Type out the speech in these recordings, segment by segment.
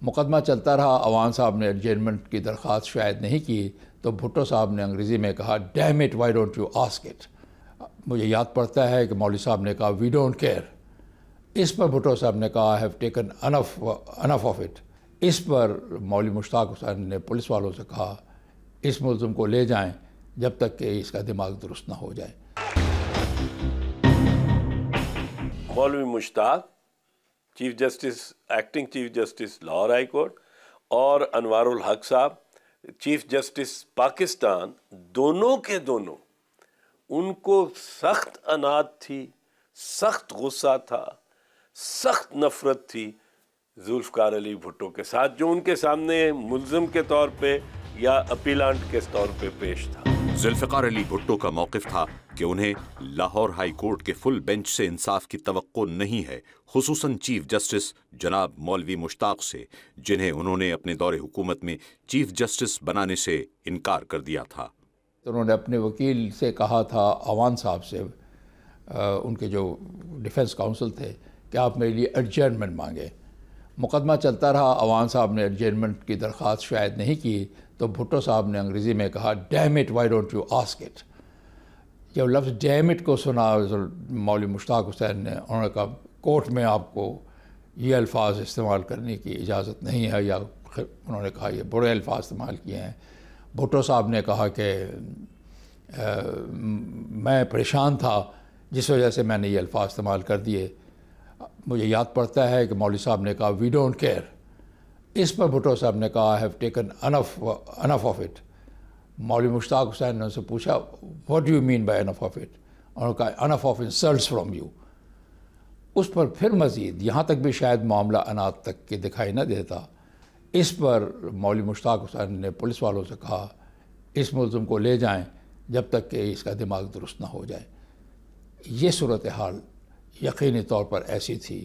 मुकदमा चलता रहा। अवान साहब ने एडजमेंट की दरख्वास्त शायद नहीं की तो भुट्टो साहब ने अंग्रेज़ी में कहा, damn it why don't you ask it. मुझे याद पड़ता है कि मौलवी साहब ने कहा, वी डोंट केयर। इस पर भुट्टो साहब ने कहा, I have taken enough of it. इस पर मौलवी मुश्ताक हुसैन ने पुलिस वालों से कहा, इस मुल्ज़िम को ले जाएं जब तक कि इसका दिमाग दुरुस्त ना हो जाए। मौलवी Mushtaq, chief justice, acting chief justice Lahore high court, और अनवारुल हक साहब, चीफ जस्टिस पाकिस्तान, दोनों के दोनों, उनको सख्त अनाद थी, सख्त गुस्सा था, सख्त नफरत थी जुल्फ़िकार अली भुट्टो के साथ, जो उनके सामने मुल्ज़िम के तौर पे या अपीलांट के तौर पे पेश था। जुल्फ़िकार अली भुट्टो का मौक़िफ़ था कि उन्हें लाहौर हाई कोर्ट के फुल बेंच से इंसाफ की तवक्को नहीं है, खुसूसन चीफ जस्टिस जनाब मौलवी मुश्ताक से, जिन्हें उन्होंने अपने दौरे हुकूमत में चीफ जस्टिस बनाने से इनकार कर दिया था। तो उन्होंने अपने वकील से कहा था, अवान साहब से, उनके जो डिफेंस काउंसिल थे, कि आप मेरे लिए एडजर्नमेंट मांगे। मुकदमा चलता रहा। अवान साहब ने एडजर्नमेंट की दरख्वास्त शायद नहीं की तो भुट्टो साहब ने अंग्रेज़ी में कहा, damn it why don't you ask it. जब लफ्ज़ डैम इट को सुना मौलवी मुश्ताक हुसैन ने, उन्होंने कहा, कोर्ट में आपको ये अल्फाज इस्तेमाल करने की इजाज़त नहीं है, या उन्होंने कहा ये बुरे अल्फाज इस्तेमाल किए हैं। भुट्टो साहब ने कहा कि मैं परेशान था जिस वजह से मैंने ये अल्फाज इस्तेमाल कर दिए। मुझे याद पड़ता है कि मौलवी साहब ने कहा, वी डोंट केयर। इस पर भुट्टो साहब ने कहा, I have taken enough of it. मौलवी मुश्ताक हुसैन ने उनसे पूछा, what do you mean by enough of it? उन्होंने कहा, enough of insults from you. उस पर फिर मज़ीद, यहाँ तक भी शायद मामला अनाद तक के दिखाई न देता। इस पर मौलवी मुश्ताक हुसैन ने पुलिस वालों से कहा, इस मुल्ज़िम को ले जाएं जब तक कि इसका दिमाग दुरुस्त ना हो जाए। ये सूरत हाल यकीनी तौर पर ऐसी थी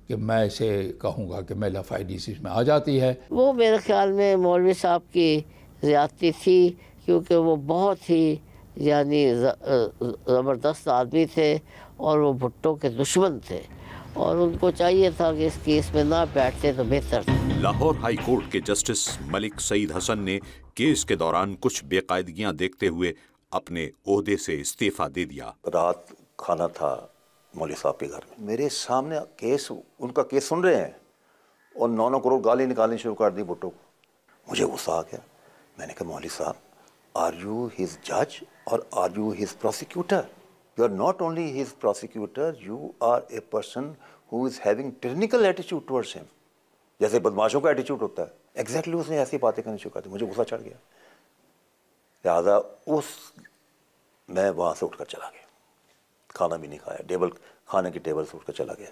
कि मैं इसे कहूँगा कि मेल ऑफ आईडीसी में आ जाती है। वो मेरे ख्याल में मौलवी साहब की ज़्यादती थी, क्योंकि वो बहुत ही यानी ज़बरदस्त आदमी थे और वो भुट्टो के दुश्मन थे, और उनको चाहिए था कि इस केस में ना बैठते तो बेहतर था। लाहौर हाई कोर्ट के जस्टिस मलिक सईद हसन ने केस के दौरान कुछ बेकायदगियां देखते हुए अपने ओहदे से इस्तीफा दे दिया। रात खाना था मौलवी साहब के घर में, मेरे सामने उनका केस सुन रहे हैं और 9 करोड़ गाली निकालनी शुरू कर दी भुट्टो को। मुझे गुस्सा आ गया। मैंने कहा, मौलवी साहब, आर यू हिज जज और are you his prosecutor? You are not only his prosecutor, you are a person who is having tyrannical attitude towards him, जैसे बदमाशों का एटीट्यूड होता है। एग्जैक्टली उसने ऐसी बातें करनी शुरू कर दी। मुझे गुस्सा चढ़ गया, लिहाजा मैं वहाँ से उठकर चला गया। खाना भी नहीं खाया, खाने की टेबल से उठकर चला गया।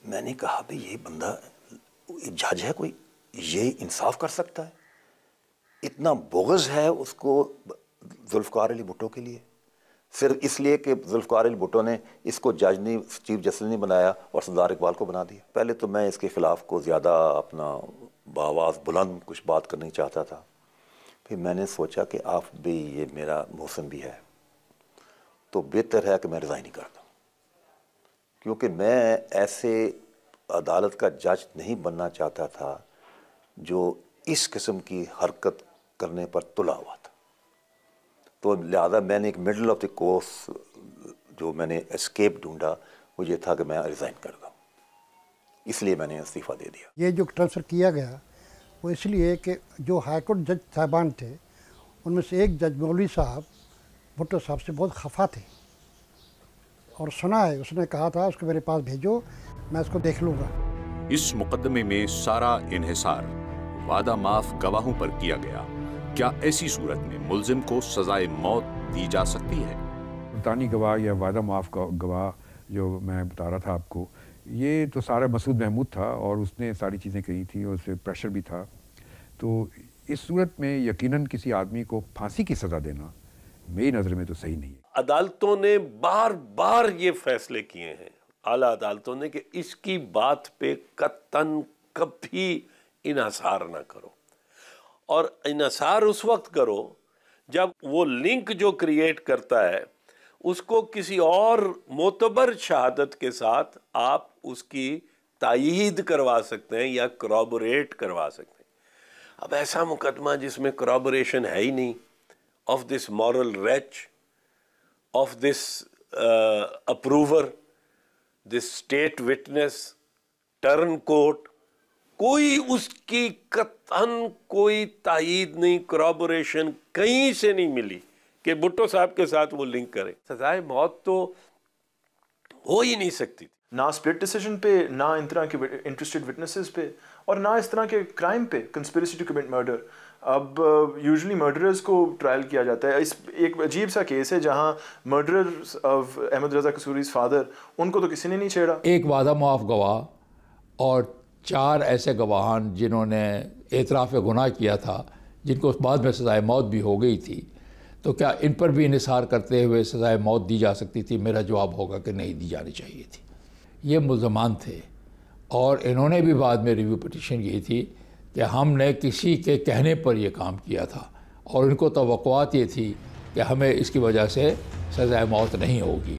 मैंने कहा, भाई ये बंदा जज है, कोई ये इंसाफ कर सकता है? इतना बोगस है उसको जुल्फ़िकार अली भुट्टो के लिए, सिर्फ इसलिए कि जुल्फ़िकार अली भुट्टो ने इसको जज नहीं, चीफ जस्टिस नहीं बनाया और सरदार इकबाल को बना दिया। पहले तो मैं इसके ख़िलाफ़ को ज़्यादा अपना बावाज़ बुलंद कुछ बात करनी चाहता था। फिर मैंने सोचा कि आप भी, ये मेरा मौसम भी है, तो बेहतर है कि मैं रिज़ाइन ही कर दूँ, क्योंकि मैं ऐसे अदालत का जज नहीं बनना चाहता था जो इस किस्म की हरकत करने पर तुला हुआ था। तो लिहाजा मैंने एक मिडल ऑफ द कोर्स जो मैंने एस्केप ढूंढा वो ये था कि मैं रिज़ाइन कर दूँ, इसलिए मैंने इस्तीफ़ा दे दिया। ये जो ट्रांसफ़र किया गया वो इसलिए कि जो हाईकोर्ट जज साहबान थे, उनमें से एक जज मौलवी साहब भुट्टो साहब से बहुत खफा थे, और सुना है उसने कहा था उसको मेरे पास भेजो, मैं उसको देख लूँगा। इस मुकदमे में सारा इन्हिसार वादा माफ गवाहों पर किया गया। क्या ऐसी सूरत में मुल्जिम को सजाए मौत दी जा सकती है? मुल्तानी गवाह या वादा माफ का गवाह जो मैं बता रहा था आपको, ये तो सारा मसूद महमूद था और उसने सारी चीज़ें कही थी और उससे प्रेशर भी था। तो इस सूरत में यकीनन किसी आदमी को फांसी की सज़ा देना मेरी नज़र में तो सही नहीं है। अदालतों ने बार बार ये फैसले किए हैं, आला अदालतों ने, कि इसकी बात पे कतन कभी इन्हिसार ना करो, और इन्हिसार उस वक्त करो जब वो लिंक जो क्रिएट करता है उसको किसी और मोतबर शहादत के साथ आप उसकी तायीद करवा सकते हैं या करॉबोरेट करवा सकते हैं। अब ऐसा मुकदमा जिसमें करॉबोरेशन है ही नहीं, of this moral reach, of this approver, this state witness, turn court, कोई उसकी कतन कोई तायीद नहीं, करॉबोरेशन कहीं से नहीं मिली कि भुट्टो साहब के साथ वो लिंक करे। सजाए मौत तो हो ही नहीं सकती थी। ना स्प्लिट डिसीजन पे, ना इन तरह के इंटरेस्टेड विटनेसेस पे, और ना इस तरह के क्राइम पे, कंस्पिरेसी टू कमिट मर्डर। अब यूजुअली मर्डरर्स को ट्रायल किया जाता है। इस एक अजीब सा केस है जहां murderers of Ahmad Raza Kasuri's father, उनको तो किसी ने नहीं छेड़ा। एक वादा मुआफ़ गवाह और 4 ऐसे गवाहान जिन्होंने एतराफ़ गुनाह किया था, जिनको बाद में सज़ाए मौत भी हो गई थी, तो क्या इन पर भी इन्हिसार करते हुए सज़ाए मौत दी जा सकती थी? मेरा जवाब होगा कि नहीं दी जानी चाहिए थी। ये मुल्ज़मान थे और इन्होंने भी बाद में रिव्यू पिटीशन की थी कि हमने किसी के कहने पर यह काम किया था और इनको तवक्कुआत ये थी कि हमें इसकी वजह से सज़ाए मौत नहीं होगी।